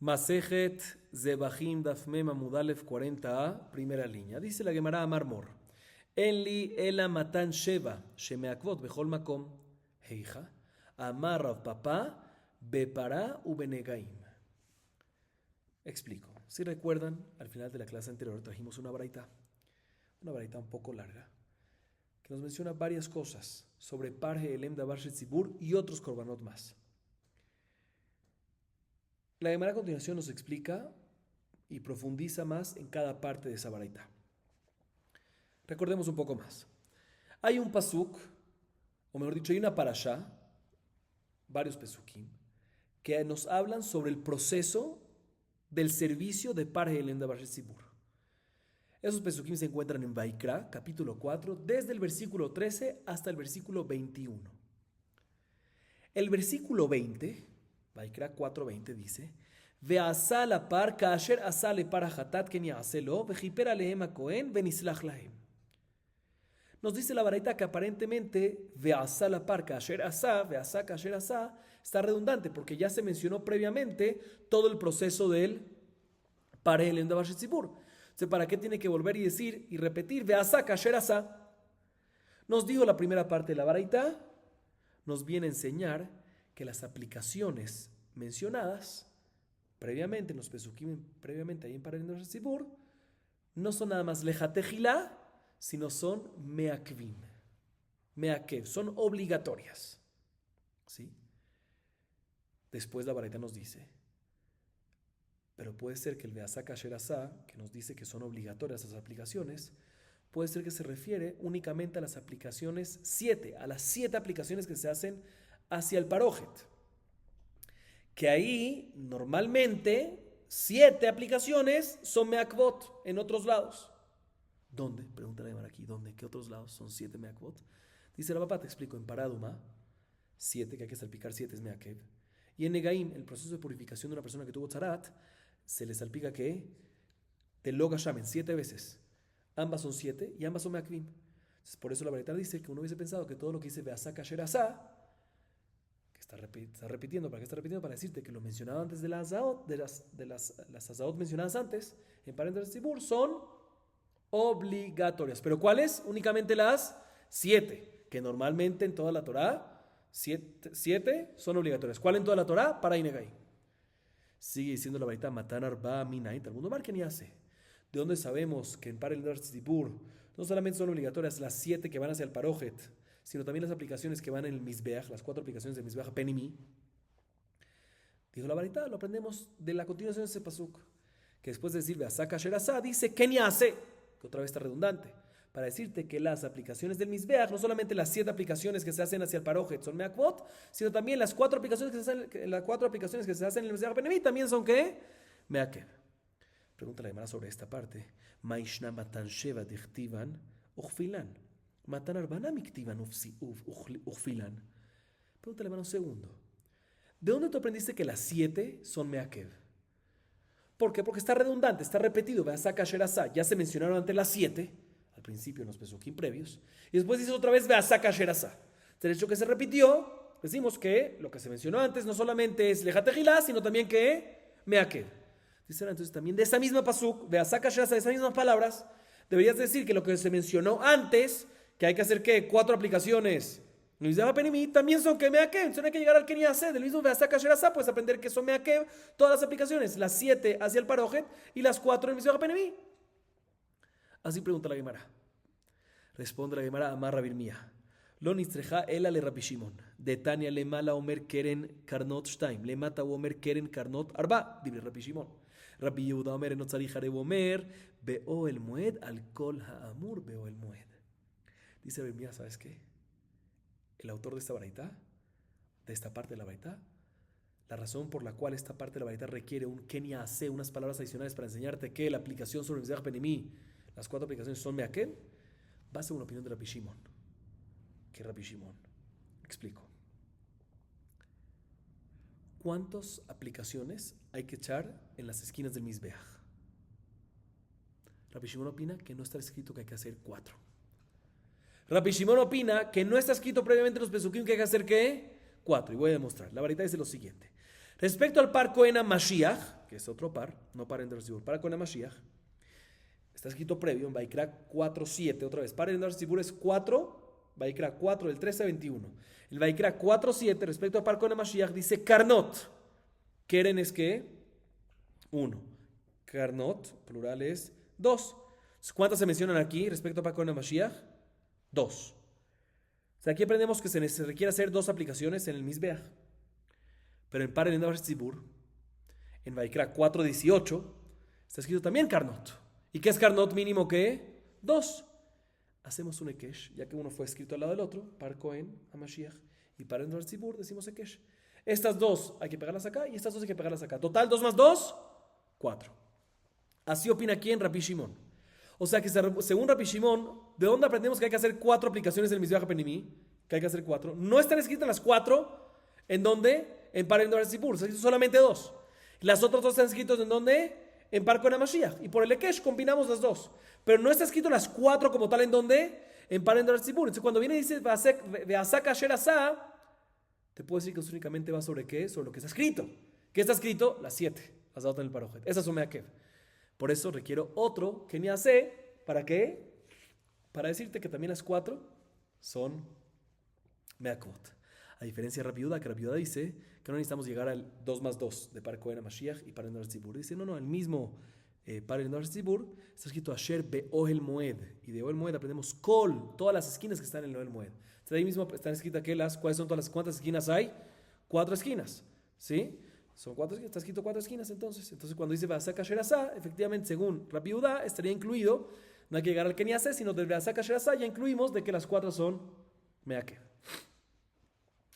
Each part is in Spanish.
Masejet Zebahim Dafmem Amudalef 40a, primera línea. Dice la Gemara Amar Mor. Enli ela matan sheva shemeakvot bechol makom. Heija. Amar Rav Papa bepará u benegaim. Explico. Si recuerdan, al final de la clase anterior trajimos una baraita un poco larga, que nos menciona varias cosas sobre Parje Elem Davar Shetzibur y otros korbanot más. La Gemara a continuación nos explica y profundiza más en cada parte de esa baraita. Recordemos un poco más. Hay un pasuk, o mejor dicho, hay una parashá, varios pesukim, que nos hablan sobre el proceso del servicio de Parje Elem Davar Shetzibur. Esos pesukim se encuentran en Vaikra, capítulo 4, desde el versículo 13 hasta el versículo 21. El versículo 20, Vaikra 4:20 dice: Ve'asa la par ka'asher asa le par hatat ken ya'aselo ve'chiper alehem hakohen ve'nislach lahem. Nos dice la baraita que aparentemente Ve'asa la par ka'asher asa, Ve'asa ka'asher asa, está redundante porque ya se mencionó previamente todo el proceso del Parje Elem Davar Shetzibur. Entonces, ¿para qué tiene que volver y decir y repetir Ve'asa kasher asa? Nos dijo la primera parte de la baraita, nos viene a enseñar que las aplicaciones mencionadas previamente, en los pesukim previamente ahí en Parje Elem Davar Shetzibur, no son nada más lejatejilá, sino son meakvim, meakev, son obligatorias. ¿Sí? Después la baraita nos dice, pero puede ser que el Ve'asa kasher asa, que nos dice que son obligatorias esas aplicaciones, puede ser que se refiere únicamente a las aplicaciones 7, a las 7 aplicaciones que se hacen hacia el parojet. Que ahí, normalmente, 7 aplicaciones son meakvot en otros lados. ¿Dónde? Pregunta la Gemara aquí. ¿Dónde? ¿Qué otros lados son 7 meakvot? Dice la papá, te explico, en Paraduma, 7, que hay que salpicar 7 es meakev. Y en Negaim, el proceso de purificación de una persona que tuvo tzarat, se le salpica que de loga shamen 7 veces. Ambas son 7 y ambas son meakvim. Entonces, por eso la baraita dice que uno hubiese pensado que todo lo que dice Ve'asa kasher asa, que está repitiendo, ¿para qué está repitiendo? Para decirte que lo mencionado antes de las azaot, las azaot mencionadas antes en Parje Elem Davar Shetzibur son obligatorias. ¿Pero cuáles? Únicamente las 7, que normalmente en toda la Torá 7 son obligatorias. ¿Cuál en toda la Torá? Para Inegai. Sigue diciendo la baraita, Matan arba minay, tal mundo marca ni hace. ¿De dónde sabemos que en Parje Elem Davar Shetzibur no solamente son obligatorias las 7 que van hacia el parojet, sino también las aplicaciones que van en el Mizbeach, las 4 aplicaciones del Mizbeach Penimi? Dijo la baraita, lo aprendemos de la continuación de ese pasuk, que después de decir Ve'asa kasher asa, dice que ni hace, que otra vez está redundante, para decirte que las aplicaciones del Mizbeach, no solamente las 7 aplicaciones que se hacen hacia el parojet son meakvot, sino también las 4 aplicaciones que se hacen en el Mizbeach Penimi también son ¿qué? Meakev. Pregunta la Gemara sobre esta parte. Maishna matan sheva dichtivan uchfilan. Matan arbana miktivan uchfilan. Pregunta la Gemara un segundo. ¿De dónde tú aprendiste que las 7 son meakev? ¿Por qué? Porque está redundante, está repetido. Ve'asa kasher asa. Ya se mencionaron antes las 7. Al principio en los pesukim previos, y después dice otra vez Ve'asa kasher asa. El hecho que se repitió, decimos que lo que se mencionó antes no solamente es lejatejilá, sino también que meakev. Dice entonces también de esa misma pasuk, Ve'asa kasher asa, de esas mismas palabras, deberías decir que lo que se mencionó antes, que hay que hacer ¿qué? 4 aplicaciones en el Mizbeach Penimi, también son que meakev. Entonces no hay que llegar al que ni hace, del mismo Ve'asa kasher asa, puedes aprender que son meakev todas las aplicaciones, las 7 hacia el parojet y las 4 en el Mizbeach Penimi. Así pregunta la Gemara. Responde la Gemara, Amar Rabbi Mía. Lo nistreja ela le Rabbi Shimon. De Tania le mala omer keren karnot shtaim. Le mata omer keren karnot arba. Dibre Rabbi Shimon. Rabbi Yehuda omer no tzarich hareb omer. Beo el moed al kol ha'amur beo el moed. Dice Rabbi Mía, ¿sabes qué? El autor de esta baraita, de esta parte de la baraita, la razón por la cual esta parte de la baraita requiere un kenia hace, unas palabras adicionales para enseñarte que la aplicación sobre el Mizbeach Penimi, las 4 aplicaciones son meakev, va a ser una opinión de Rabbi Shimon. ¿Qué Rabbi Shimon? Explico. ¿Cuántas aplicaciones hay que echar en las esquinas del Mizbeach? Rabbi Shimon opina que no está escrito que hay que hacer 4. Rabbi Shimon opina que no está escrito previamente en los pesukim que hay que hacer ¿qué? 4. Y voy a demostrar. La baraita dice lo siguiente. Respecto al par Cohen Mashiach, que es otro par, no par en Zibur, para con Mashiach, está escrito previo en Vaikra 4.7, otra vez, par en Zibur es 4, Vaikra 4, del 13 a 21. El Vaikra 4.7, respecto a par con Mashiach, dice Karnot. Keren es que 1. Karnot, plural es 2. ¿Cuántas se mencionan aquí respecto a par con Mashiach? 2. O sea, aquí aprendemos que se requiere hacer 2 aplicaciones en el Mizbeach. Pero en par en Zibur, en Vaikra 4.18, está escrito también Karnot. ¿Y qué es Karnot mínimo que? 2. Hacemos un Ekesh, ya que uno fue escrito al lado del otro, par Cohen a Mashiach, y par en Zibur decimos Ekesh. Estas 2 hay que pegarlas acá y estas 2 hay que pegarlas acá. Total, 2 más 2, 4. Así opina quién, Rabbi Shimon. O sea que según Rabbi Shimon, ¿de dónde aprendemos que hay que hacer 4 aplicaciones del Mizbeach HaPenimí? Que hay que hacer 4. No están escritas las 4, ¿en dónde? En par en Zibur, se escrito solamente 2. Las otras 2 están escritas en dónde? En par con Mashiach. Y por el Ekesh combinamos las 2. Pero no está escrito las 4 como tal, ¿en dónde? En par en Zibur. Entonces cuando viene y dice, Ve'asá kasher asá, te puedo decir que únicamente va sobre qué, sobre lo que está escrito. ¿Qué está escrito? Las 7, las dadas en el parojet. Esas son meakev. Por eso requiero otro que ni hace. ¿Para qué? Para decirte que también las 4 son meakvot. A diferencia de Rabbi Yehuda, que Rabbi Yehuda dice que no necesitamos llegar al 2 más 2 de par Cohen a Mashiach y par en Zibur. Dice, no, el mismo par en Zibur está escrito Asher be'ohel moed. Y de Ohel moed aprendemos kol, todas las esquinas que están en el Ohel moed. Entonces ahí mismo están escritas ¿cuáles son todas las, cuántas esquinas hay? 4 esquinas, ¿sí? Son 4 esquinas, está escrito 4 esquinas entonces. Entonces cuando dice Ve'asá kasher asá, efectivamente según Rabbi Yehuda estaría incluido, no hay que llegar al que ni hace, sino del Ve'asá kasher asá ya incluimos de que las 4 son meakev.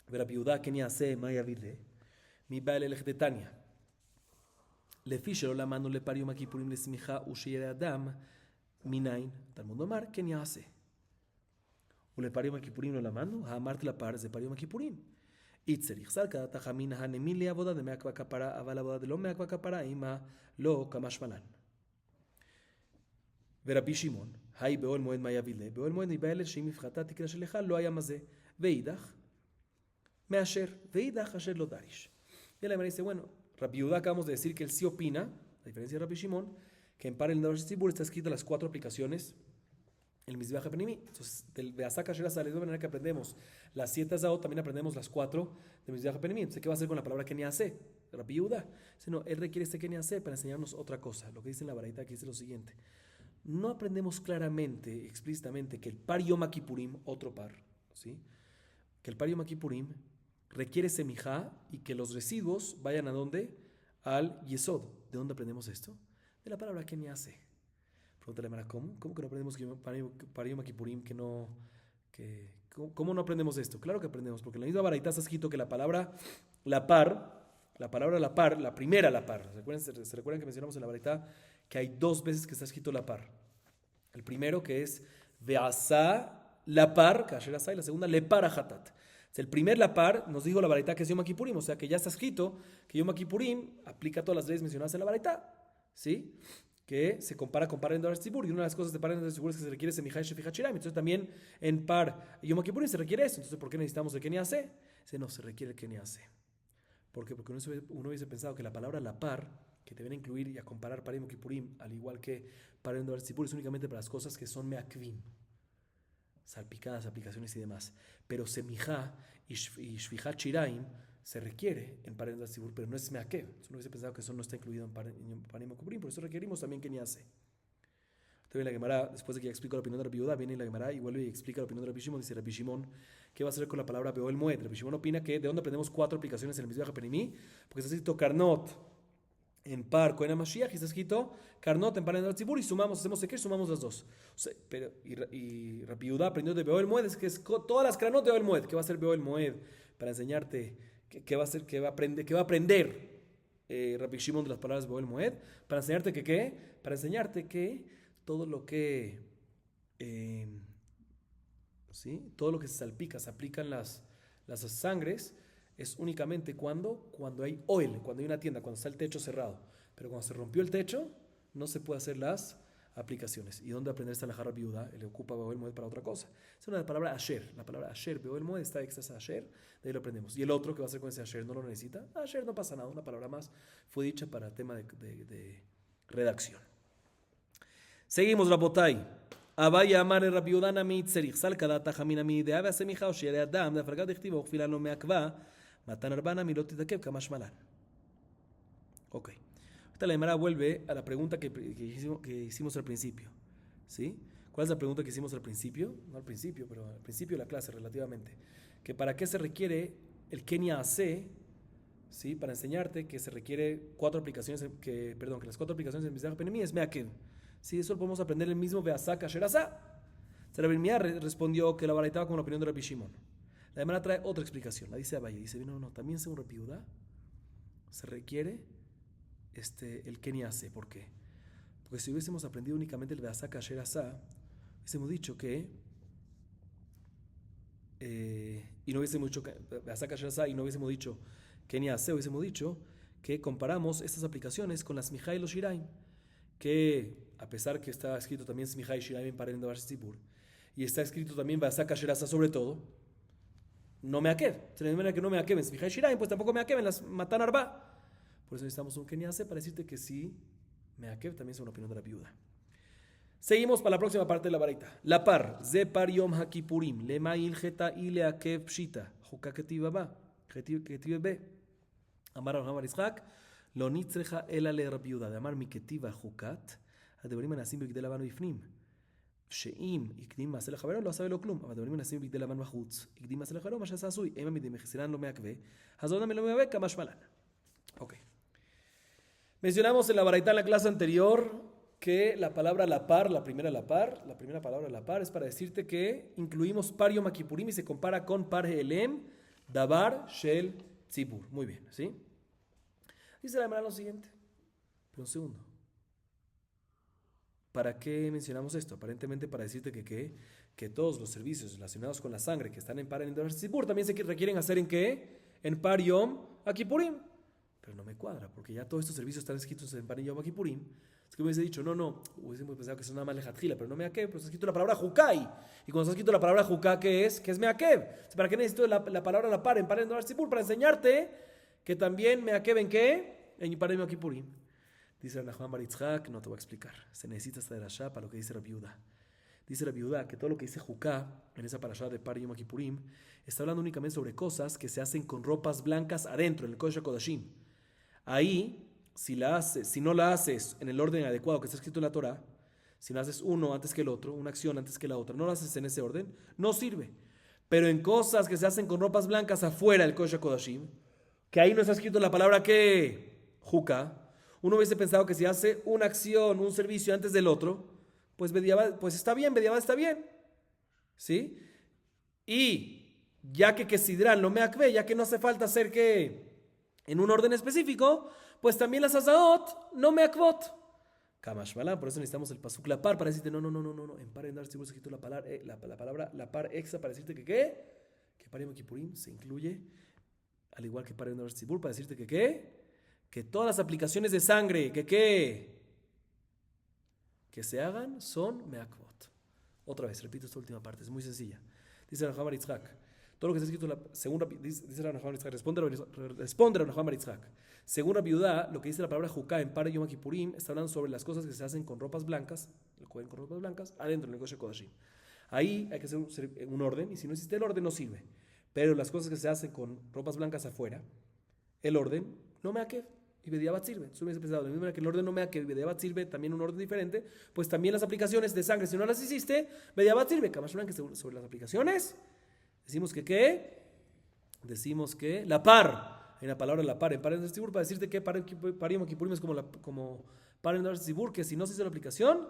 Rabbi Yehuda que ni hace, maya vile, mi bael elech de Tania. לפי שלא למדנו לפר יום הכיפורים לשמיכה ושירא אדם מניין תלמוד לומר כן יעשה. ולפר יום הכיפורים לא למדנו, האמרת לפר זה פר יום הכיפורים. צריך סלקא תחמין הנמין לי עבודה דמעכבה כפרה, אבל עבודה דלא מעכבה כפרה עמה לא כמשמען. ורבי שמעון, היי באוהל מועד מה יביא לה? באוהל מועד ניבא אלה שאם מפחתה תקרא שלך לא היה מזה, ואידך מאשר, ואידך אשר לא דריש. Y la dice, bueno, Rabbi Yehuda acabamos de decir que él sí opina, a diferencia de Rabbi Shimon, que en par en Zibur está escrito las 4 aplicaciones en el Mizbeach HaPenimí. Entonces, del Ve'asá kasher asá, de la manera que aprendemos las 7 Azaot, también aprendemos las 4 del Mizbeach HaPenimí. Entonces, ¿qué va a hacer con la palabra que ni hace? Rabbi Yehuda. Dice, no, él requiere este que ni hace para enseñarnos otra cosa. Lo que dice en la baraita aquí dice lo siguiente. No aprendemos claramente, explícitamente, que el par Yom Kippurim, otro par, ¿sí? Que el par Yom Kippurim requiere semijá y que los residuos vayan a dónde? Al yesod. ¿De dónde aprendemos esto? De la palabra que ni hace. Pregúntale a Mara, ¿cómo? ¿Cómo que no aprendemos para Yom Kippurim ¿cómo no aprendemos esto? Claro que aprendemos, porque en la misma baraita está escrito que la palabra la par, la primera la par. ¿Se recuerdan que mencionamos en la baraita que hay 2 veces que está escrito la par? El primero que es ve'asá la par, kasher asá, y la segunda le para hatat. El primer lapar nos dijo la baraita que es Yom Kippurim, o sea que ya está escrito que Yom Kippurim aplica todas las leyes mencionadas en la baraita, ¿sí? Que se compara con par en Zibur, y una de las cosas de par en Zibur es que se requiere semijá y shefijat shiraim. Entonces también en par Yom Kippurim se requiere eso. Entonces, ¿por qué necesitamos el que ni hace? No, se requiere el que ni hace. ¿Por qué? Porque uno hubiese pensado que la palabra lapar, que te viene a incluir y a comparar par Yom Kippurim, al igual que par en Zibur, es únicamente para las cosas que son meakvim, salpicadas, aplicaciones y demás. Pero semijá y shvijat shiraim se requiere en par en Zibur, pero no es meakev. Uno hubiese pensado que eso no está incluido en par Yom Kippurim, por eso requerimos también que ni hace. Entonces la Gemara, después de que ya explico la opinión de Rabbi Yehuda, viene la Gemara y vuelve y explica la opinión de Rabbi Shimon. Dice Rabbi Shimon, ¿qué va a hacer con la palabra be'ohel moed? Rabbi Shimon opina que de dónde aprendemos 4 aplicaciones en el Mizbeach HaPenimí, porque está escrito Karnot en par Cohen HaMashiach y está escrito Karnot en par en Zibur y hacemos que sumamos las 2. O sea, y Rabbi Yehuda aprendió de be'ohel moed, es que es todas las Karnot de be'ohel moed. ¿Qué va a hacer be'ohel moed? Para enseñarte qué va a aprender Rabbi Shimon de las palabras be'ohel moed, para enseñarte que ¿qué? Para enseñarte que todo lo que ¿sí? Todo lo que se salpica, se aplican las sangres, es únicamente cuando hay oil, cuando hay una tienda, cuando está el techo cerrado. Pero cuando se rompió el techo, no se puede hacer las aplicaciones. ¿Y dónde aprender esta alajá viuda? Le ocupa Beoel Moed para otra cosa. Es una palabra asher. La palabra asher, Beoel Moed está extra asher, de ahí lo aprendemos. Y el otro que va a hacer con ese asher no lo necesita. Asher no pasa nada, una palabra más fue dicha para tema de redacción. Seguimos, Rabotai. Abaya amar Rabbi Yudana mi tzerich sal kadata jamina mi de ave semicha o shiere adam de afragat dechtivo fila no me akva matan arbana mi loti takev kamash malan. Ok. Ahorita la Gemara vuelve a la pregunta que hicimos al principio. ¿Sí? ¿Cuál es la pregunta que hicimos al principio? No al principio, pero al principio de la clase relativamente. Que para qué se requiere el Kenia AC, ¿sí? Para enseñarte que se requiere que las 4 aplicaciones en Mizrach Penemi es Meakev. Sí, eso lo podemos aprender el mismo Beasá Kasher Asá. Rabbi Mia respondió que la baraita con la opinión de Rabbi Shimon. La Gemara trae otra explicación. La dice Abaye. Dice, no, también según Rabbi Yehuda se requiere el Kenia AC. ¿Por qué? Porque si hubiésemos aprendido únicamente el Beasá Kasher Asá, hubiésemos dicho que y no hubiésemos dicho Beasá Kasher Asá y no hubiésemos dicho Kenia AC, hubiésemos dicho que comparamos estas aplicaciones con las Mijá y los Shiraim, que a pesar que está escrito también Mijá y Shiraim para el Davar Tzibur, y está escrito también Beasá Kasher Asá sobre todo, no me akev. Se le denomina que no me akev en Mijá y Shiraim, pues tampoco me akev en las Matan Arba. Por eso necesitamos un Kenia AC para decirte que sí, me akev también es una opinión de la viuda. Seguimos para la próxima parte de la baraita. La par, ze par yom hakipurim, lema ilgeta ile akev pshita, juka ketiva ba, ketiva be. Amar Amar Yitzhak, lo nitzreja ela le Rabbi Yehuda, de amar mi ketiva jukat, הדברים הנעשים בגדי לבן בפנים. שאם יקדים מעשה לחברו, לא עשה ולא כלום, אבל הדברים הנעשים בגדי לבן בחוץ, יקדים מעשה לחברו, מה שעשה עשוי, אם מדי מחסרן לא מעכבה, אז עוד לא מעכבה כמה שמלן. Ok. Mencionamos en la baraita en la clase anterior que la palabra la par, la primera palabra la par es para decirte que incluimos par Yom Kippurim y se compara con par Helem, Davar, Shel, Tzibur. Muy bien, ¿sí? Dice la Gemara lo siguiente. Pero un segundo. ¿Para qué mencionamos esto? Aparentemente para decirte que todos los servicios relacionados con la sangre que están en par en Davar Tzibur también se requieren hacer ¿en qué? En par Yom Kippurim. Pero no me cuadra, porque ya todos estos servicios están escritos en par Yom Kippurim. Es que me hubiese dicho, no, hubiésemos pensado que es nada más lejatjila, pero no meakev, pero está escrito la palabra jukai. Y cuando está escrito la palabra juká, ¿qué es? ¿Qué es meakev? ¿Para qué necesito la palabra la par en Davar Tzibur? Para enseñarte que también meakev en qué? En par Yom Kippurim. Dice Nachman bar Yitzhak, no te voy a explicar. Se necesita esta de la Shah para lo que dice Rabbi Yehuda. Dice Rabbi Yehuda que todo lo que dice juká en esa parashá de par Yom Kippurim está hablando únicamente sobre cosas que se hacen con ropas blancas adentro, en el Kodesh HaKodashim. Ahí, si no la haces en el orden adecuado que está escrito en la Torah, si no haces uno antes que el otro, una acción antes que la otra, no la haces en ese orden, no sirve. Pero en cosas que se hacen con ropas blancas afuera del Kodesh HaKodashim, que ahí no está escrito la palabra que juká, uno hubiese pensado que si hace una acción, un servicio antes del otro, pues está bien, bediabad está bien. ¿Sí? Y ya que sidral no me akve, ya que no hace falta hacer que en un orden específico, pues también las azaot no me akvot. Kamashmalan, por eso necesitamos el pasuk la par para decirte no. En par en dar se escrito la palabra la par extra para decirte que par Yom Kippurim se incluye al igual que par en dar tzibur para decirte que todas las aplicaciones de sangre que se hagan son meakvot. Otra vez, repito esta última parte, es muy sencilla. Dice Nachman bar Yitzhak, todo lo que está escrito, dice Nachman bar Yitzhak, responde Nachman bar Yitzhak. Según Rabbi Yehuda, lo que dice la palabra juká en par Yom Kippurim está hablando sobre las cosas que se hacen con ropas blancas, adentro en el Kodesh HaKodashim. Ahí hay que hacer un orden, y si no existe el orden no sirve. Pero las cosas que se hacen con ropas blancas afuera, el orden no me akev y bediabad sirve. Entonces hubiese pensado, de la misma manera que el orden no me akev y bediabad sirve, también un orden diferente, pues también las aplicaciones de sangre, si no las hiciste, bediabad sirve. Kamashmalan, que sobre las aplicaciones decimos que la par. En la palabra la par en par en el tzibur para decirte que par Yom Kippurim es como par en el tzibur, que si no se hizo la aplicación,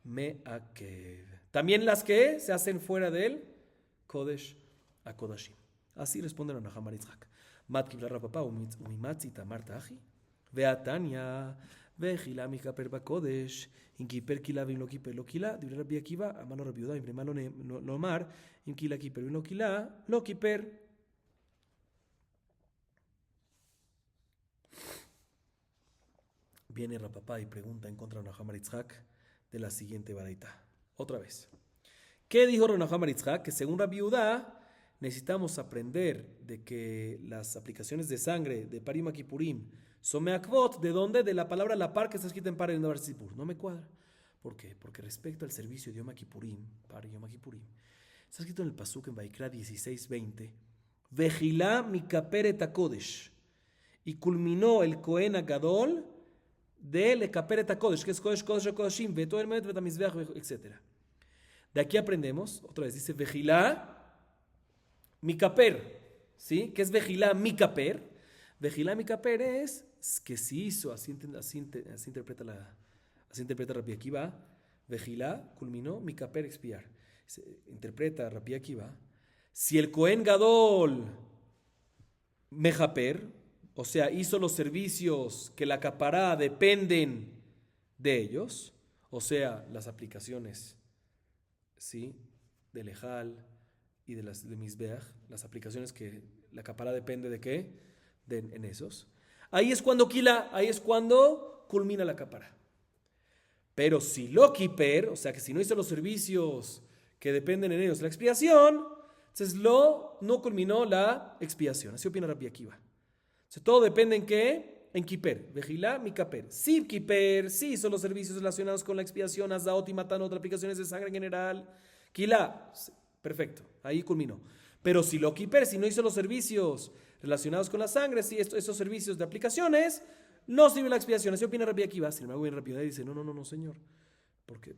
me akev. También las que se hacen fuera del Kodesh HaKodashim. Así responden a Nachman bar Yitzhak. Mat kibla Rabba umimatzi tamar taji veatanya vejila mikaper bakodesh in kiper kila vim lo kiper lo kila dibre Rabbi Akiva amano Rabbi Yehuda imre malo lomar in kila kiper vim lo kila lo kiper. Viene Rapapá y pregunta en contra de Nachman bar Yitzhak de la siguiente baraita. Otra vez. ¿Qué dijo Renaham Aritzhak? Que según Rabbi Yehuda, necesitamos aprender de que las aplicaciones de sangre de Parim Kippurim son meakvot. ¿De dónde? De la palabra la par que está escrita en Par Yom Kippur. No me cuadra. ¿Por qué? Porque respecto al servicio de Yom Kippurim, Par Yom Kippurim, está escrito en el Pasuk en Vaikra 16:20, Vejilá mikaperet hakodesh, y culminó el Kohen Agadol de lekaperet hakodesh, que es Kodesh Kodesh HaKodeshim, veto el Met, vetamizbeach, etc. De aquí aprendemos, otra vez dice Vejilá mikaper, ¿sí? ¿Qué es Vejilá mikaper? Vejilá mikaper es que se hizo, así interpreta Rabbi Akiva, Vejilá culminó, mikaper expiar. Interpreta Rabbi Akiva, si el Kohen Gadol mejaper, o sea, hizo los servicios que la capará dependen de ellos, o sea, las aplicaciones, ¿sí?, de Lejal y de Mizbeach, las aplicaciones que la capará depende de qué, en esos. Ahí es cuando culmina la capará. Pero si lo kiper, o sea, que si no hizo los servicios que dependen en ellos de la expiación, entonces no culminó la expiación. Así opina Rabbi Akiva. Entonces, todo depende en qué, en kiper. Vejilá mi kaper. Si kiper, si hizo los servicios relacionados con la expiación, azdaot y matanot, aplicaciones de sangre en general, kilá, perfecto, ahí culminó. Pero si lo kiper, si no hizo los servicios relacionados con la sangre, si esos servicios de aplicaciones, no sirve la expiación. Así opina Rabbi Akiva. Sin embargo, bien rápido dice, no, señor.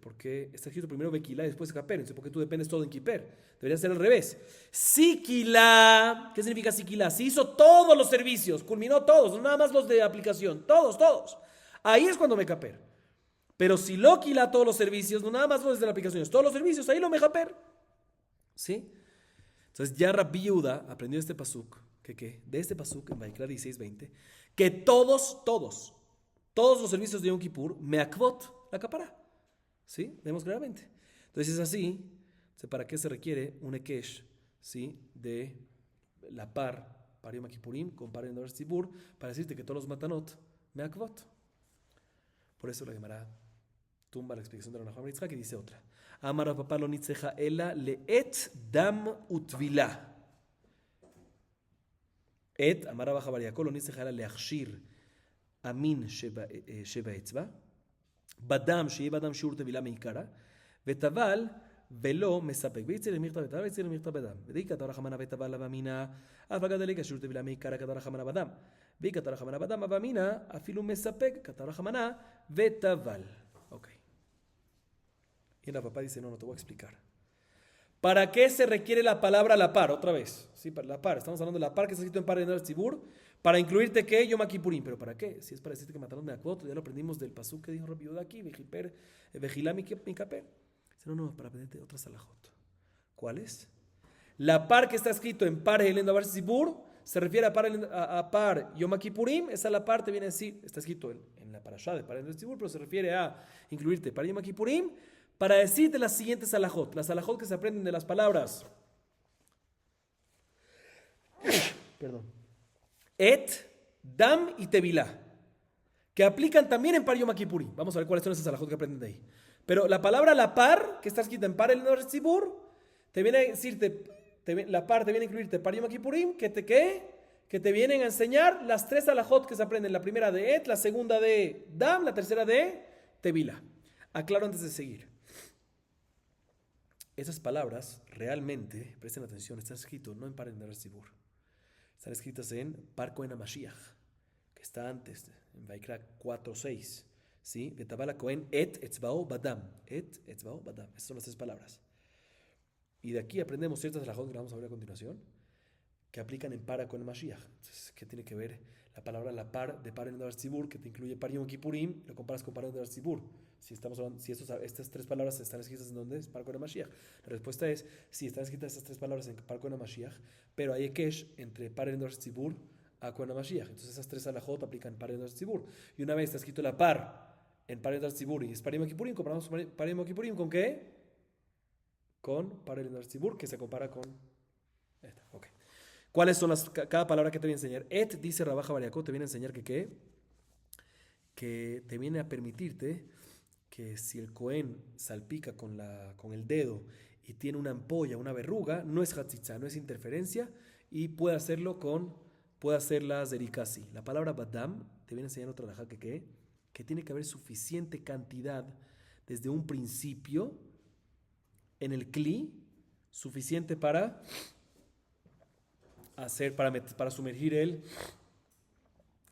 Porque está escrito primero Bekilá y después Kaper. Entonces, ¿por qué tú dependes todo en Kiper? Debería ser al revés. Sikilá, ¿qué significa Sikilá? Si hizo todos los servicios, culminó todos, no nada más los de aplicación, todos. Ahí es cuando me Kaper. Pero si lo Kilá todos los servicios, no nada más los de la aplicación, todos los servicios, ahí lo me Kaper. ¿Sí? Entonces, ya Rabbi Yehuda aprendió este pasuk, de este pasuk en Vaikra 16:20, que todos los servicios de Yom Kippur me akvot la capará. ¿Sí? Vemos claramente. Entonces es así. ¿Para qué se requiere un ekesh? ¿Sí? De la par Yom Kippurim con par Yom Tzibur, para decirte que todos los matanot me akvot. Por eso la Gemara tumba la explicación de la Nahum Yitzhak y dice otra. Amar papá lo nitzeja ela leet dam utvila. Et amar baja variakol lo nitzeja ela leachshir amin sheba etzba. בדם שיהיה בדם שיעור טבילה מעיקרה, וטבל ולא מספק. ויציר למכתב וטבל ויציר למכתב בדם. ודאי כתב רחמנה וטבל אבמינה, אף הגדליקה שיעור טבילה מעיקרה כתב רחמנה בדם. והיא כתב רחמנה בדם אבמינה, אפילו מספק כתב רחמנה וטבל. Ok. Y la papá dice, no te voy a explicar. ¿Para qué se requiere la palabra la par? Otra vez. Sí, para la par. Estamos hablando de la par que está escrito en par de Tzibur. Para incluirte que Yom Kippurim. ¿Pero para qué? Si es para decirte que mataron de Akvot, ya lo aprendimos del pasuk que dijo Rabbi Yehuda aquí, Vejilá mi kaper. No, para aprenderte otras alajot. ¿Cuáles? La par que está escrito en par de Davar Tzibur se refiere a par Yom Kippurim. Esa la parte viene así, está escrito en la parashá de par de Tzibur, pero se refiere a incluirte par Yom Kippurim para decirte las siguientes alajot. Las alajot que se aprenden de las palabras. Perdón. Et, Dam y Tevilá, que aplican también en Par Yom Kippurim. Vamos a ver cuáles son esas alajot que aprenden de ahí. Pero la palabra la par, que está escrita en Par el Tzibur, te viene a decirte, la par te viene a incluirte Par Yom Kippurim, que te vienen a enseñar las tres alajot que se aprenden. La primera de Et, la segunda de Dam, la tercera de Tevilá. Aclaro antes de seguir. Esas palabras realmente, presten atención, están escritas no en Par el Tzibur. Están escritas en Par Kohen HaMashiach, que está antes, en Vaikra 4:6. ¿Sí? Betabala Kohen et etzbao badam. Et etzbao badam. Esas son las tres palabras. Y de aquí aprendemos ciertas alajot que vamos a ver a continuación, que aplican en Par Kohen HaMashiach. Entonces, ¿qué tiene que ver la palabra la par de Par en el Tzibur, que te incluye Par Yom Kippurim, lo comparas con Par en el Tzibur? Si estas tres palabras están escritas en donde es Par Kohen HaMashiach. La respuesta es, sí, están escritas estas tres palabras en Par Kohen HaMashiach, pero hay ekesh entre Par en el Tzibur a Kohen HaMashiach. Entonces esas tres alajot aplican Par en el Tzibur. Y una vez está escrito la par en Par en el Tzibur y es Par Yom Kippurim, comparamos Par Yom Kippurim ¿con qué? Con Par en el Tzibur, que se compara con esta. Ok. ¿Cuáles son cada palabra que te viene a enseñar? Et, dice Rabaja Bariakot, te viene a enseñar que te viene a permitirte que si el Cohen salpica con el dedo y tiene una ampolla, una verruga, no es hatzitza, no es interferencia, y puede hacerla zerikasi. La palabra badam te viene a enseñar otra halajá que tiene que haber suficiente cantidad desde un principio en el kli, suficiente para sumergir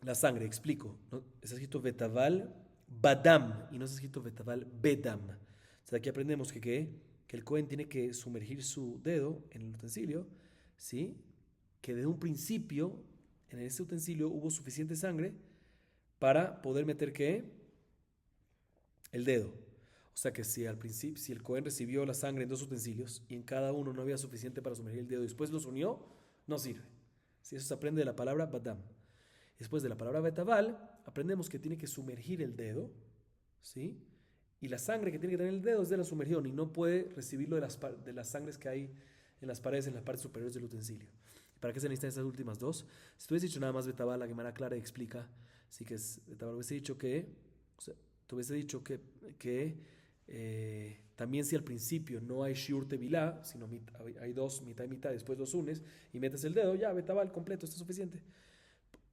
la sangre. Explico, ¿no? Está escrito betaval badam y no está escrito betaval bedam. O sea, aquí aprendemos que el Cohen tiene que sumergir su dedo en el utensilio, ¿sí? Que de un principio en ese utensilio hubo suficiente sangre para poder meter el dedo. O sea que si al principio, si el Cohen recibió la sangre en dos utensilios y en cada uno no había suficiente para sumergir el dedo y después los unió, no sirve. Si eso se aprende de la palabra badam. Después de la palabra betaval, aprendemos que tiene que sumergir el dedo, ¿sí? Y la sangre que tiene que tener el dedo es de la sumergión y no puede recibirlo de las sangres que hay en las paredes, en las partes superiores del utensilio. ¿Para qué se necesitan estas últimas dos? Si tú hubiese dicho nada más betaval, la Gemara clara y explica, sí que es betaval, hubiese dicho tú hubiese dicho que también si al principio no hay shiur tevilá, sino hay dos, mitad y mitad, después los unes y metes el dedo, ya betaval completo, está suficiente.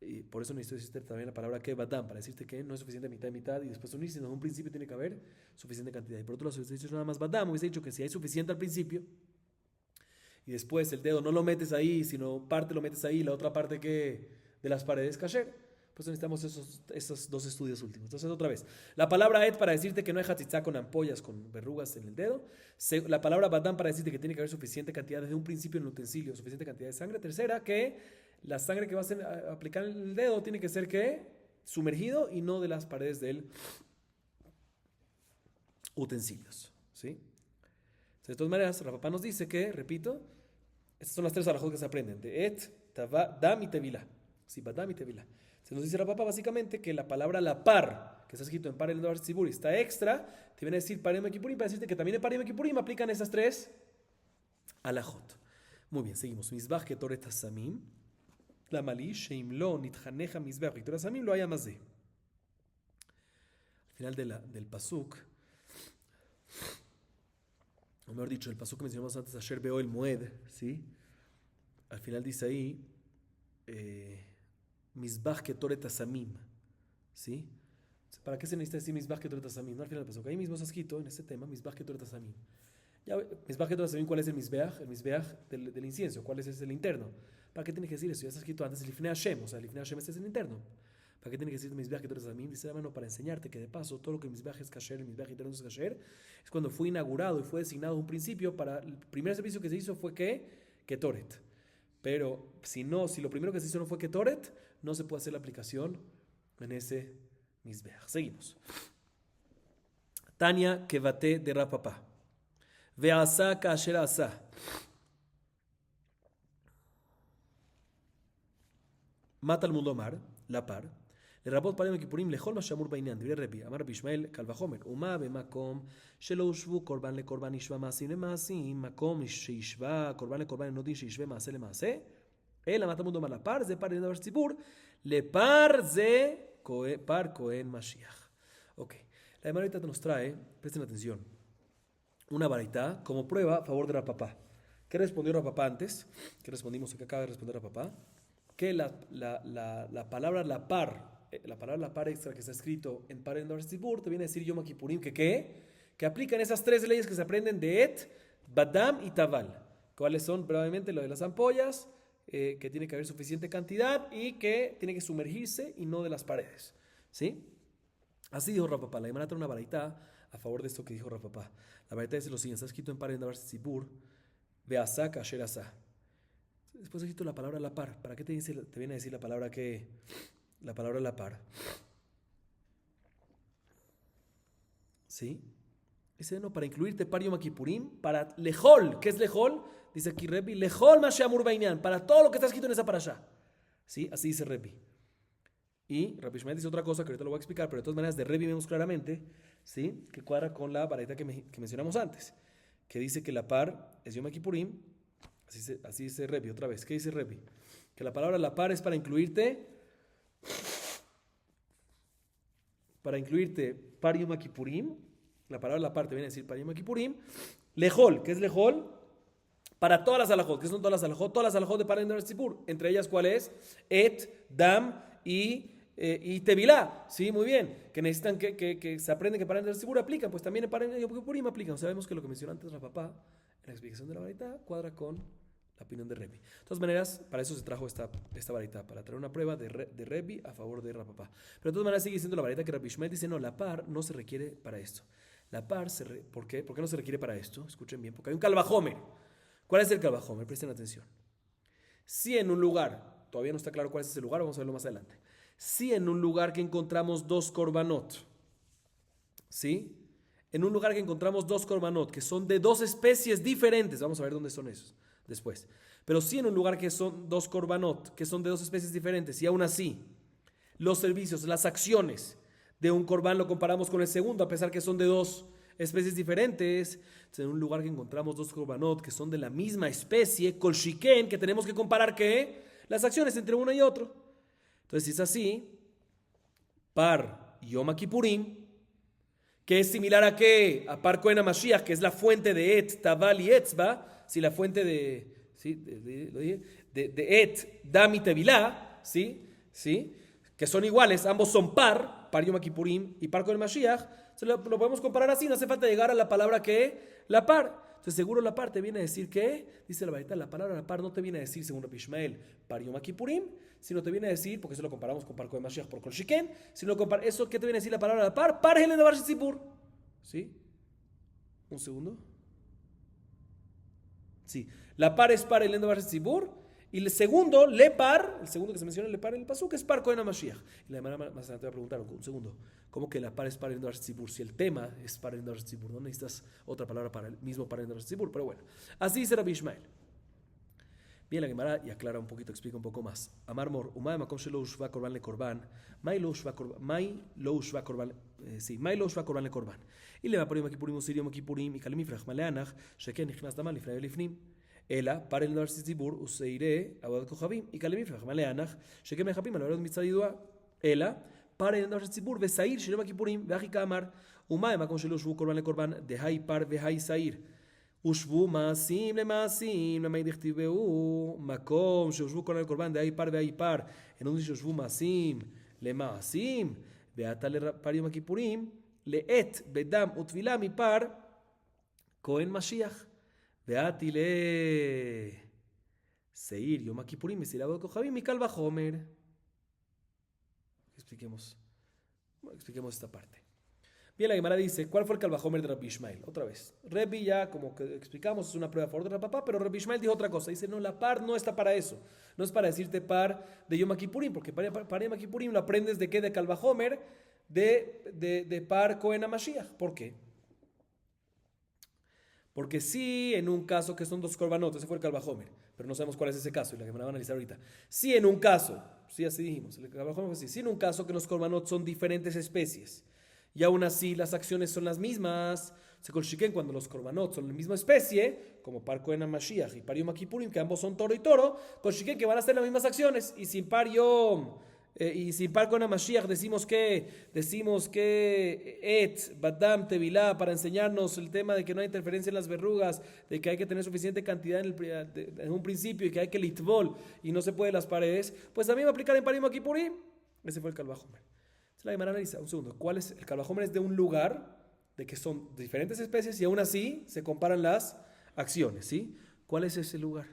Y por eso necesito decirte también la palabra que badam, para decirte que no es suficiente mitad y mitad y después unir, sino en un principio tiene que haber suficiente cantidad. Y por otro lado, si hubiese dicho nada más badam, hubiese dicho que si hay suficiente al principio y después el dedo no lo metes ahí, sino parte lo metes ahí, la otra parte que de las paredes kasher, pues necesitamos esos dos estudios últimos. Entonces, otra vez, la palabra et para decirte que no hay hatzitzá con ampollas, con verrugas en el dedo. La palabra badam para decirte que tiene que haber suficiente cantidad desde un principio en el utensilio, suficiente cantidad de sangre. Tercera, que la sangre que vas a aplicar en el dedo tiene que ser sumergido y no de las paredes del utensilios. ¿Sí? De todas maneras, Rafapá nos dice que, repito, estas son las tres alajot que se aprenden, de et, dam y tevilá. Sí, badam y tevilá. Se nos dice Rafapá básicamente que la palabra la par, que está escrito en par el Davar Tzibur, está extra, te viene a decir par Yom Kippurim, para decirte que también en par Yom Kippurim aplican esas tres alajot. Muy bien, seguimos. Mizbach ketoret hasamim, la malí, sheim lo nitjaneja mizbach ketoret hasamim, lo haya más de. Al final del pasuk, o mejor dicho, el pasuk que mencionamos antes, Asher veo el Moed, ¿sí? Al final dice ahí, Mizbach ketoret hasamim, ¿sí? ¿Para qué se necesita decir Mizbach ketoret hasamim? No al final del pasuk. Ahí mismo está escrito en este tema, Mizbach ketoret hasamim. Ya, Mizbach ketoret hasamim, ¿cuál es el Mizbeach? El Mizbeach del incienso. ¿Cuál es el interno? ¿Para qué tiene que decir eso? Ya está escrito antes, el Lifnei Hashem, o sea, el Lifnei Hashem este es el interno. ¿Para qué tiene que decir Mizbeach ketoret hasamim? Dice la mano para enseñarte que de paso todo lo que el Mizbeach es kasher, el Mizbeach interno es kasher, es cuando fue inaugurado y fue designado un principio para el primer servicio que se hizo fue ketoret. Pero si lo primero que se hizo no fue ketoret, no se puede hacer la aplicación en ese Mizbeach. Seguimos. Tania Kevate de Rapapá. Ve'asa kasher asa. Mata al mundo mar, la par. לרבות פעלים הכיפורים לכל מה שאמור בעניין. דברי רבי, אמר רבי ישמעאל קל וחומר, ומה במקום שלא הושבו קורבן לקורבן ישווה מעשים למעשים, מקום שישווה קורבן לקורבן אינו דין שישווה מעשה למעשה, אלא מה תלמוד אומר לפר, זה פר לדבר ציבור, לפר זה פר כהן משיח. Ok, la Gemara nos trae, presten atención, una baraita como prueba a favor de Rapapá. ¿Qué respondió Rapapá antes? ¿Qué respondimos? ¿Qué acaba de responder Rapapá? Que la palabra la par extra que está escrito en par en Davar Tzibur te viene a decir Yom Kippurim que aplican esas tres leyes que se aprenden de et, badam y taval. ¿Cuáles son? Brevemente lo de las ampollas, que tiene que haber suficiente cantidad y que tiene que sumergirse y no de las paredes. ¿Sí? Así dijo Rapapá. La Gemara trae una baraita a favor de esto que dijo Rapapá. La baraita dice lo siguiente, está escrito en par en Davar Tzibur, ve'asa kasher asa. Después he escrito la palabra la par. ¿Para qué te viene a decir la palabra la par? ¿Sí? Dice, no, para incluirte par Yom Kippurim, para lejol. ¿Qué es lejol? Dice aquí Rebi, lejol ma she'amur ba'inyan, para todo lo que está escrito en esa parasha. ¿Sí? Así dice Rebi. Y Rabbi Ishmael dice otra cosa que ahorita lo voy a explicar, pero de todas maneras de Rebi vemos claramente, ¿sí? Que cuadra con la baraita que mencionamos antes, que dice que la par es Yom Kippurim. Así dice Rebi otra vez. ¿Qué dice Rebi? Que la palabra la par es para incluirte par Yom Kippurim La palabra la parte viene a decir para Yom Kippurim. Lejol, ¿qué es lejol? Para todas las alajot. ¿Qué son todas las alajot? Todas las alajot de Parem de Tzipur. Entre ellas, ¿cuál es? Et, Dam y Tevilá. Sí, muy bien. Que necesitan que se aprende que Parem de Tzipur aplican. Pues también en Parem de Yom Kippurim aplican. Sabemos que lo que mencionó antes Rapapá en la explicación de la varita cuadra con la opinión de Rebbi. De todas maneras, para eso se trajo esta varita, para traer una prueba de Rebbi a favor de Rapapá. Pero de todas maneras sigue diciendo la varita que Rabbi Ishmael dice, no, la par no se requiere para esto. La par, ¿por qué? ¿Por qué no se requiere para esto? Escuchen bien, porque hay un calvajomer. ¿Cuál es el calvajomer? Presten atención. Si en un lugar, todavía no está claro cuál es ese lugar, vamos a verlo más adelante. Si en un lugar que encontramos dos korbanot, ¿sí? En un lugar que encontramos dos korbanot, que son de dos especies diferentes, vamos a ver dónde son esos después. Pero sí en un lugar que son dos korbanot, que son de dos especies diferentes, y aún así, los servicios, las acciones de un korban lo comparamos con el segundo, a pesar que son de dos especies diferentes. Entonces, en un lugar que encontramos dos korbanot que son de la misma especie, kol shiken, que tenemos que comparar ¿qué? Las acciones entre uno y otro. Entonces, si es así, par Yom Kippurim, que es similar a qué? A par Kohen HaMashiach, que es la fuente de Et, Tabal y Etzba, si la fuente de, ¿sí? de Et, Dam y Tevilá, ¿sí? ¿Sí? Que son iguales, ambos son par Yom Kippurim y par Kohen HaMashiach. Lo podemos comparar así, no hace falta llegar a la palabra que la par. Entonces seguro la par te viene a decir que, dice la varita, la palabra la par no te viene a decir, según Rabbi Ishmael, par Yom Kippurim, sino te viene a decir, porque eso lo comparamos con par Kohen Mashiach por Kol Shiken, sino eso, ¿qué te viene a decir la palabra la par? Par es el Davar Tzipur. ¿Sí? Un segundo. Sí, la par es par el Davar Tzipur. Y el segundo, le par, el segundo que se menciona, le par en el pasuk, es par Kohen HaMashiach. Y la semana más adelante te va a preguntar, un segundo, ¿cómo que la par es par en Davar Tzipur? Si el tema es par en Davar Tzipur, no necesitas otra palabra para el mismo par en Davar Tzipur, pero bueno, así dice Rabbi Ishmael. Bien, la Gemara y aclara un poquito, explica un poco más. Amar mor, umay makom shelo ushva korban le korban, may lo ushva korban le korban. Y le va por Yom Kippurim usir Yom Kippurim y kalimifrach maleanach, sheken nichnas damal lifnei lifnim. Ela, para el Davar Tzipur, useire abodat kochavim y kalimifrach maleanach, sheken mechapim al mitzvah yidua. Ela, para el Davar Tzipur, vesair shel Yom Kippurim, veachika amar, umay makom shelo ushvu korban le korban, dehai par vehai sair. הושבו מעשים למעשים, למה יכתבו מקום שהושבו כל הקורבן דהי פר והי פר, אין אומרים שהושבו מעשים למעשים, ועתה לפר יום הכיפורים, לעת בדם וטבילה מפר כהן משיח, ועתי לשעיר יום הכיפורים מסילה וכוכבים מקל וחומר. Expliquemos esta parte. Bien, la Gemara dice, ¿cuál fue el calvajomer de Rabbi Ishmael? Otra vez. Rebbi ya, como que explicamos, es una prueba a favor de Rapapá, pero Rabbi Ishmael dijo otra cosa. Dice, no, la par no está para eso. No es para decirte par de Yom Kippurim, porque par Yom Kippurim lo aprendes de qué, de calvajomer, de par Kohen HaMashiach. ¿Por qué? Porque sí, en un caso que son dos korbanot, ese fue el calvajomer, pero no sabemos cuál es ese caso, y la Gemara va a analizar ahorita. Sí, en un caso, sí, así dijimos, el calvajomer fue así. Sí, en un caso que los korbanot son diferentes especies, y aún así las acciones son las mismas. Se colchiquen cuando los korbanot son la misma especie, como par Kohen HaMashiach y par Yom Kippurim, que ambos son toro y toro, colchiquen que van a hacer las mismas acciones. Y sin par Kohen HaMashiach decimos que Et, Badam, Tevilá, para enseñarnos el tema de que no hay interferencia en las verrugas, de que hay que tener suficiente cantidad en un principio y que hay que litvol y no se puede las paredes, pues también va a aplicar en par Yom Kippurim. Ese fue el calvajomer. La Gemara analiza, un segundo, ¿cuál es el calvajomer? Es de un lugar, de que son diferentes especies y aún así se comparan las acciones, ¿sí? ¿Cuál es ese lugar?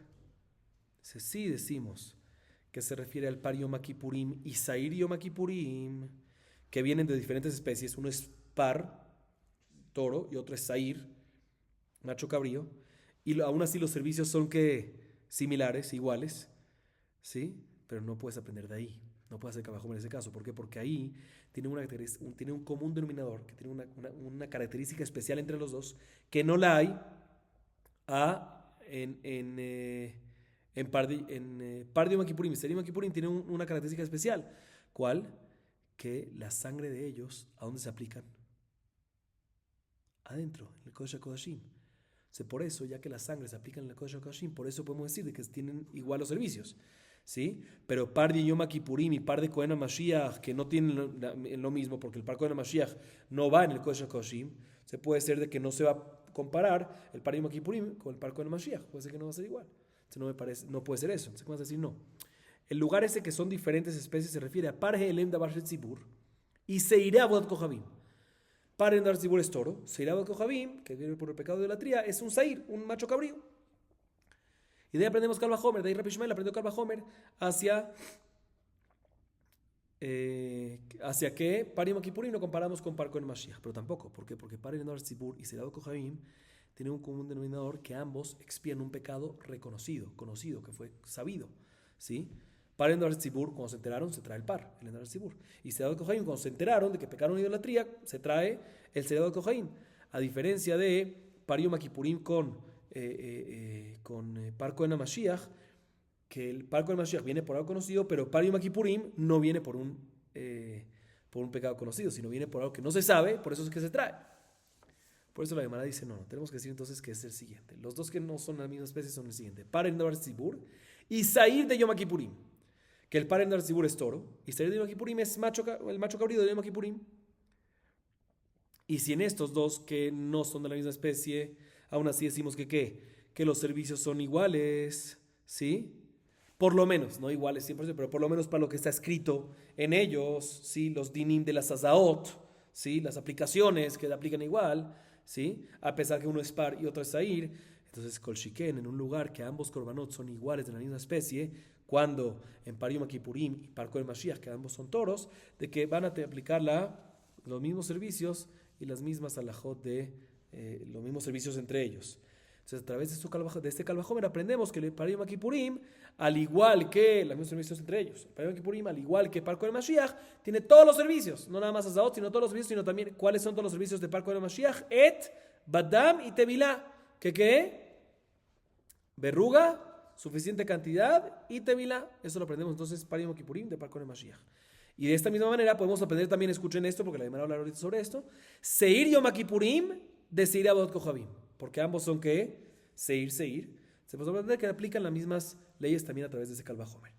Sí decimos que se refiere al par Yom Kippurim y Sair Yom Kippurim, que vienen de diferentes especies. Uno es par, toro, y otro es Sair, macho cabrío, y aún así los servicios son que similares, iguales, ¿sí? Pero no puedes aprender de ahí. No puede hacer calvajomer en ese caso. ¿Por qué? Porque ahí tiene un común denominador, que tiene una característica especial entre los dos, que no la hay en par de Yom Kippurim. Ser Yom Kippurim tiene una característica especial. ¿Cuál? Que la sangre de ellos, ¿a dónde se aplican? Adentro, en el Kodesh HaKodashim. Por eso, ya que la sangre se aplica en el Kodesh HaKodashim, por eso podemos decir de que tienen igual los servicios. ¿sí? Pero par de Yom Kippurim y par de Kohen HaMashiach, que no tienen lo mismo, porque el par Kohen HaMashiach no va en el Kodesh HaKoshim, se puede ser de que no se va a comparar el par Yom Kippurim con el par Kohen HaMashiach, puede ser que no va a ser igual. Entonces no me parece, no puede ser eso. Entonces, ¿cómo vas a decir no? El lugar ese que son diferentes especies se refiere a par Elem Davar Tzibur y Seirá Avodat Kohabim. Par Elem Davar Tzibur es toro, Seirá Avodat Kohabim, que viene por el pecado de la tría, es un Seir, un macho cabrío. Y de ahí aprendemos Kal Vajomer, de ahí Rabbi Ishmael aprendió Kal Vajomer hacia que Par Yom Kippurim lo comparamos con Par Kohen Mashiach, pero tampoco. ¿Por qué? Porque Par Elem Davar Tzibur y Seirá Avodat Kohabim tienen un común denominador que ambos expían un pecado reconocido, conocido, que fue sabido, ¿sí? Par Elem Davar Tzibur, cuando se enteraron, se trae el par, el Elem Davar Tzibur. Y Seirá Avodat Kohabim, cuando se enteraron de que pecaron en idolatría, se trae el Seirá Avodat Kohabim. A diferencia de Par Yom Kippurim con Par Kohen HaMashiach, que el Par Kohen HaMashiach viene por algo conocido, pero Par Yom Kippurim no viene por un pecado conocido, sino viene por algo que no se sabe, por eso es que se trae. Por eso la Gemara dice, no, tenemos que decir entonces que es el siguiente. Los dos que no son la misma especie son el siguiente. Par Elem Davar Tzibur y Sair de Yom Kippurim. Que el Par Elem Davar Tzibur es toro y Sair de Yom Kippurim es el macho cabrío de Yom Kippurim. Y si en estos dos que no son de la misma especie, aún así decimos que ¿qué? Que los servicios son iguales, ¿sí? Por lo menos, no iguales 100%, pero por lo menos para lo que está escrito en ellos, ¿sí? Los dinim de las azaot, ¿sí? Las aplicaciones que aplican igual, ¿sí? A pesar que uno es par y otro es sair. Entonces, kol shiken, en un lugar que ambos korbanot son iguales de la misma especie, cuando en Par Yom Kippurim y Par Kohen Mashiach, que ambos son toros, de que van a aplicar los mismos servicios y las mismas alajot de los mismos servicios entre ellos. Entonces, a través de este Kal Vajomer aprendemos que el Par Yom Kippurim, al igual que los mismos servicios entre ellos, el Par Yom Kippurim, al igual que Par Kohen Mashiach, tiene todos los servicios, no nada más Azaot, sino todos los servicios, sino también cuáles son todos los servicios de Par Kohen Mashiach, Badam y Tevilá. ¿Qué? Verruga, suficiente cantidad y Tevilá. Eso lo aprendemos entonces Par Yom Kippurim de Par Kohen Mashiach. Y de esta misma manera podemos aprender también, escuchen esto, porque la Gemara habla ahorita sobre esto, Seir Yom Kippurim de Seir Avodat Kohabim. Porque ambos son ¿qué? Seir. Se puede aprender que aplican las mismas leyes también a través de ese Kal Vajomer.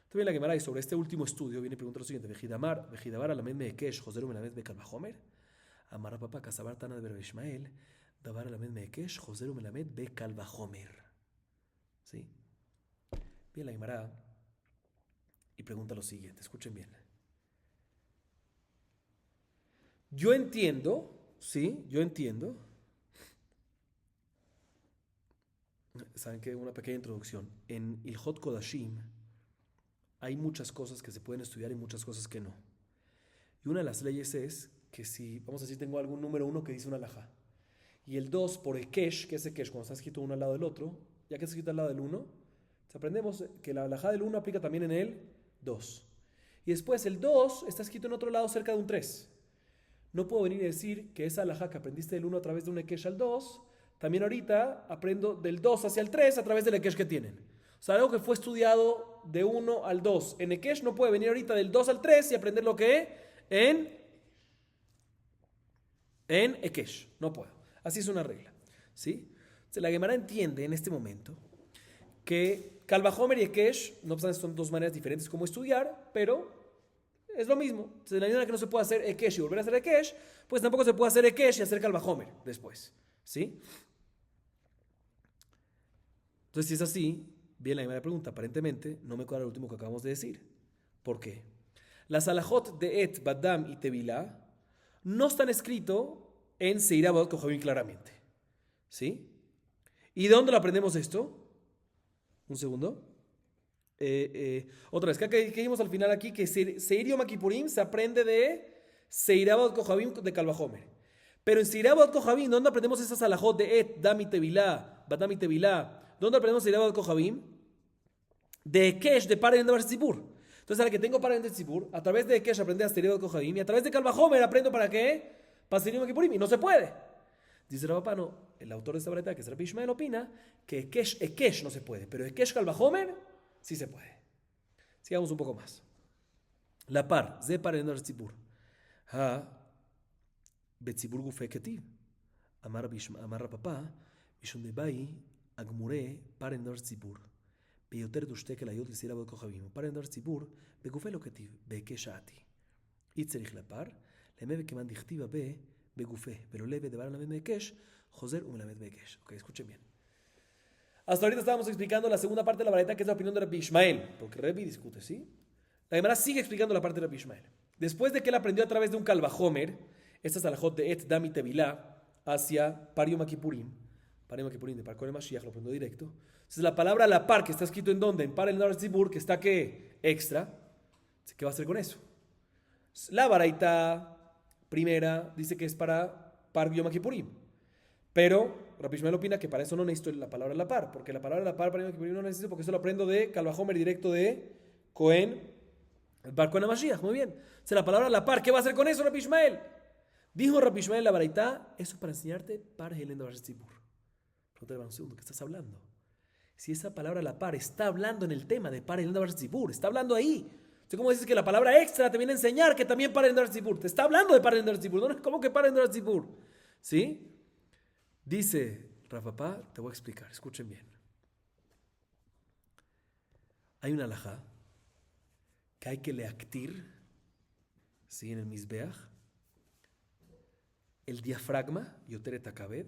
También la Gemara, y sobre este último estudio, viene y pregunta lo siguiente: Vejidabar alamed meekesh, joseru melamed bekal vajomer. Amar papá, kasabar tana de Rabbi Ishmael, dabar alamed meekesh, joseru melamed bekal vajomer. ¿Sí? Bien la Gemara y pregunta lo siguiente, escuchen bien. Yo entiendo, saben que una pequeña introducción. En Ilhot Kodashim hay muchas cosas que se pueden estudiar y muchas cosas que no. Y una de las leyes es que si, vamos a decir, tengo algún número 1 que dice una alajá, y el 2 por Ekesh, que es Ekesh, cuando está escrito uno al lado del otro, ya que está escrito al lado del 1, aprendemos que la alajá del 1 aplica también en el 2. Y después el 2 está escrito en otro lado cerca de un 3. No puedo venir y decir que esa alajá que aprendiste del 1 a través de un Ekesh al 2, también ahorita aprendo del 2 hacia el 3 a través del Ekesh que tienen. O sea, algo que fue estudiado de 1 al 2 en Ekesh no puede venir ahorita del 2 al 3 y aprender lo que en Ekesh. No puedo. Así es una regla. ¿Sí? Entonces, la Gemara entiende en este momento que Kal Vajomer y Ekesh, no obstante, son dos maneras diferentes como estudiar, pero es lo mismo. Entonces, de la manera que no se puede hacer Ekesh y volver a hacer Ekesh, pues tampoco se puede hacer Ekesh y hacer Kal Vajomer después. ¿Sí? Entonces, si es así, bien la primera pregunta, aparentemente no me cuadra lo último que acabamos de decir. ¿Por qué? Las alajot de Et, Badam y Tevilá no están escritos en Seir Avodat Kohabim claramente. ¿Sí? ¿Y de dónde lo aprendemos esto? Un segundo. Otra vez, que vimos al final aquí que Seir Yom Kippurim se aprende de Seir Avodat Kohabim de Kal Vajomer. Pero en Seir Avodat Kohabim, ¿dónde aprendemos esas alajot de Et, Dam y Tevilá, Badam y Tevilá? ¿Dónde aprendemos Seir Avodat Kohabim? De Ekesh, de Par Elem Davar Tzibur. Entonces, a la que tengo Par Elem Davar Tzibur, a través de Ekesh aprendí a Seir Avodat Kohabim y a través de Kal Vajomer aprendo ¿para qué? Para Seir Yom Kippurim. Y no se puede. Dice Rabbi no, el autor de esta breta, que es Rabbi Ishmael, opina que Ekesh no se puede, pero Ekesh Kal Vajomer sí se puede. Sigamos un poco más. La par, Ze Par Elem Davar Tzibur. Ha Betzibur Gufei Ketiv. Amar papá, Mishum de Bai, Agmure, Par Elem Davar Tzibur. ביותר דושתי כליות לסירה ועוד כוכבים. ופר לנדבר ציבור, בגופי לא כתיב, בהיקש שעתי. אי צריך לפר, למה וכמן דכתיבה בגופי, ולא לב דבר מלמד בהיקש, חוזר ומלמד בהיקש. Ok, escuchen bien. Hasta ahorita estábamos explicando la segunda parte de la baraita, que es la opinión de Rabbi Ishmael, porque Rabbi discute, ¿sí? La Gemara sigue explicando la parte de Rabbi Ishmael. Después de que él aprendió a través de un calvajomer, esta es la alajot de Et Dami Tevilá, hacia Par Yom Kippurim de Par Kohen Mashiach, lo aprendió directo. Entonces la palabra la par, que está escrito en dónde, en Par el Nar Tzibur, que está ¿qué? Extra. ¿Qué va a hacer con eso? La baraita primera dice que es para Par Yom Kippurim. Pero Rabbi Ishmael opina que para eso no necesito la palabra la par, porque la palabra la par para Yom Kippurim no necesito, porque eso lo aprendo de Calvajomer directo de Cohen, Bar Cohen Mashiach. Muy bien. O sea, la palabra la par, ¿qué va a hacer con eso Rabbi Ishmael? Dijo Rabbi Ishmael la baraita, eso es para enseñarte para Helen de Tzibur. Pregunta un segundo, ¿qué estás hablando? Si esa palabra la par está hablando en el tema de para Helen de Tzibur, está hablando ahí. Entonces, ¿cómo dices que la palabra extra te viene a enseñar que también para Helen de Tzibur? Te está hablando de para Helen de Tzibur, ¿no? ¿Cómo que para Helen de Tzibur? ¿Sí? Dice Rafapá, te voy a explicar, escuchen bien. Hay una alajá que hay que leactir, ¿sí? En el Mizbeach, el diafragma, Yoteret Akabed,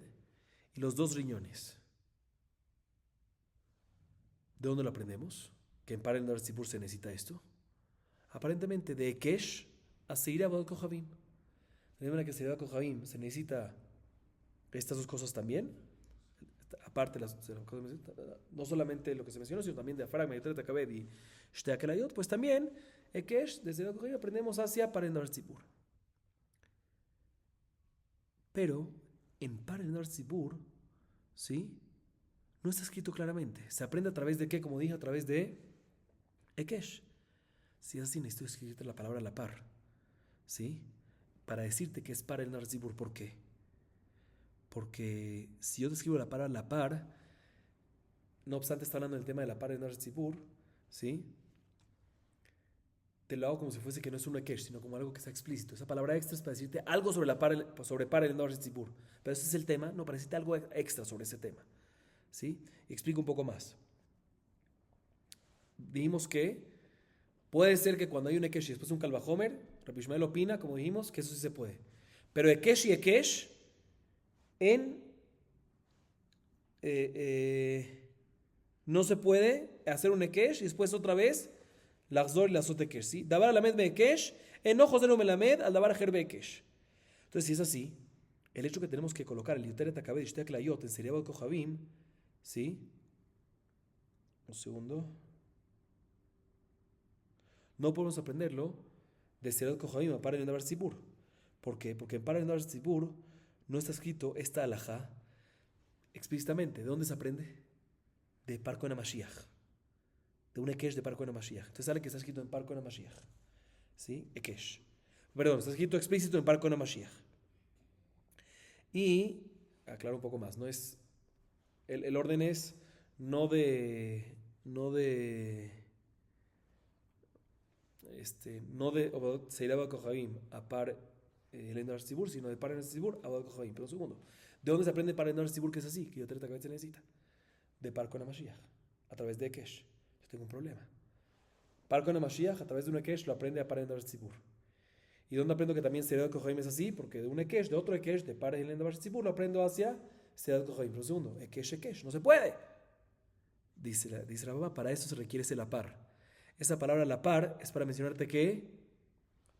y los dos riñones. ¿De dónde lo aprendemos? Que en Parel Nar Tzibur se necesita esto. Aparentemente de Ekesh a Seira Bad Kohabim. De manera que Seira Bad Kohabim se necesita estas dos cosas también. Aparte, no solamente lo que se mencionó, sino también diafragma, Yoteret Akabed y Shtei Kelayot, pues también Ekesh, desde Bad Kohabim aprendemos hacia Parel Nar Tzibur. Pero en Parel Nar Tzibur, ¿sí? No está escrito claramente. Se aprende a través de qué, como dije, a través de Ekesh. Si es así, necesito escribirte la palabra la par, ¿sí? Para decirte que es Parel Nar Tzibur. ¿Por qué? Porque si yo te escribo la palabra la par, no obstante está hablando del tema de la Parel Nar Tzibur, ¿sí? Te lo hago como si fuese que no es un Ekesh, sino como algo que está explícito. Esa palabra extra es para decirte algo sobre Parel Nar Tzibur. Pero ese es el tema, no, para decirte algo extra sobre ese tema, ¿sí? Y explico un poco más. Dijimos que puede ser que cuando hay un Ekesh y después un Calvajomer, Rabbi Ishmael opina, como dijimos, que eso sí se puede. Pero Ekesh y Ekesh no se puede hacer un Ekesh y después otra vez Lachzor y Lazot Ekesh, ¿sí? Davar alamed be Ekesh, enojo zeno melamed al davar herbe Ekesh. Entonces, si es así, el hecho que tenemos que colocar el Yoteret Akabed y Shtei Kelayot en Seria Bad Kohabim, ¿sí? Un segundo. No podemos aprenderlo de Seria Bad Kohabim a Parel Nar Tzibur. ¿Por qué? Porque en Parel Nar Tzibur no está escrito esta alajá explícitamente. ¿De dónde se aprende? De Par Kohen Mashiach. De un Ekesh de Par Kohen Mashiach. Entonces sale que está escrito en Par Kohen Mashiach. ¿Sí? Ekesh. Perdón, está escrito explícito en Par Kohen Mashiach. Y, aclaro un poco más, no es, el orden es no de Seira Bad Kohabim a Par Helen Nar Tzibur, sino de Par Nar Tzibur a Bad Kohabim. Pero un segundo, ¿de dónde se aprende Par Nar Tzibur que es así? Que Yoteret Akabed se necesita. De Par Kohen Mashiach, a través de Ekesh. Yo tengo un problema. Par Kohen Mashiach, a través de un Ekesh, lo aprende a Par Nar Tzibur. ¿Y dónde aprendo que también Seira Bad Kohabim es así? Porque de un Ekesh, de otro Ekesh, de Par Helen Nar Tzibur, lo aprendo hacia Seira Bad Kohabim. Pero un segundo, Ekesh, no se puede. Dice la mamá, para eso se requiere ese la par. Esa palabra la par es para mencionarte que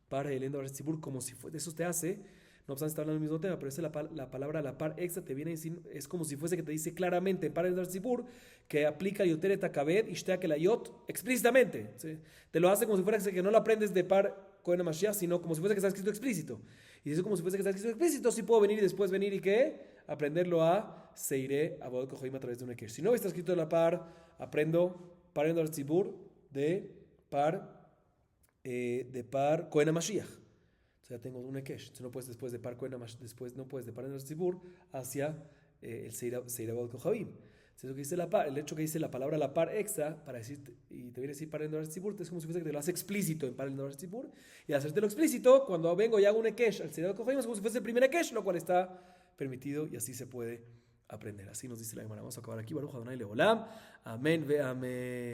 Par Helen Nar Tzibur, como si fuese, eso te hace, no obstante está hablando del mismo tema, pero esa la palabra la par extra te viene a decir, es como si fuese que te dice claramente en Par Helen Nar Tzibur que aplica Yoteret Akabed y Shtei Kelayot explícitamente, ¿sí? Te lo hace como si fuera que no lo aprendes de Par Kohen Mashiach, sino como si fuese que está escrito explícito. Y eso como si fuese que está escrito explícito, sí puedo venir y después venir y ¿qué? Aprenderlo a Seire a Bad Kohabim a través de un Ekesh. Si no está escrito la par, aprendo Par Helen Nar Tzibur de Par Kohen Mashiach. O sea, ya tengo un Ekesh. Entonces no puedes después de Par Kohen Mashiach, después no puedes de Par Nar Tzibur hacia el Seira Bad Kohabim. Entonces, que dice la par, el hecho que dice la palabra la par extra para decir, y te viene a decir Par Nar Tzibur, es como si fuese que te lo hace explícito en Par Nar Tzibur. Y al hacértelo explícito, cuando vengo y hago un Ekesh al Seira Bad Kohabim, es como si fuese el primer Ekesh, lo cual está permitido y así se puede aprender. Así nos dice la Gemara. Vamos a acabar aquí. Baruch Adonai Leolam. Amén ve amén.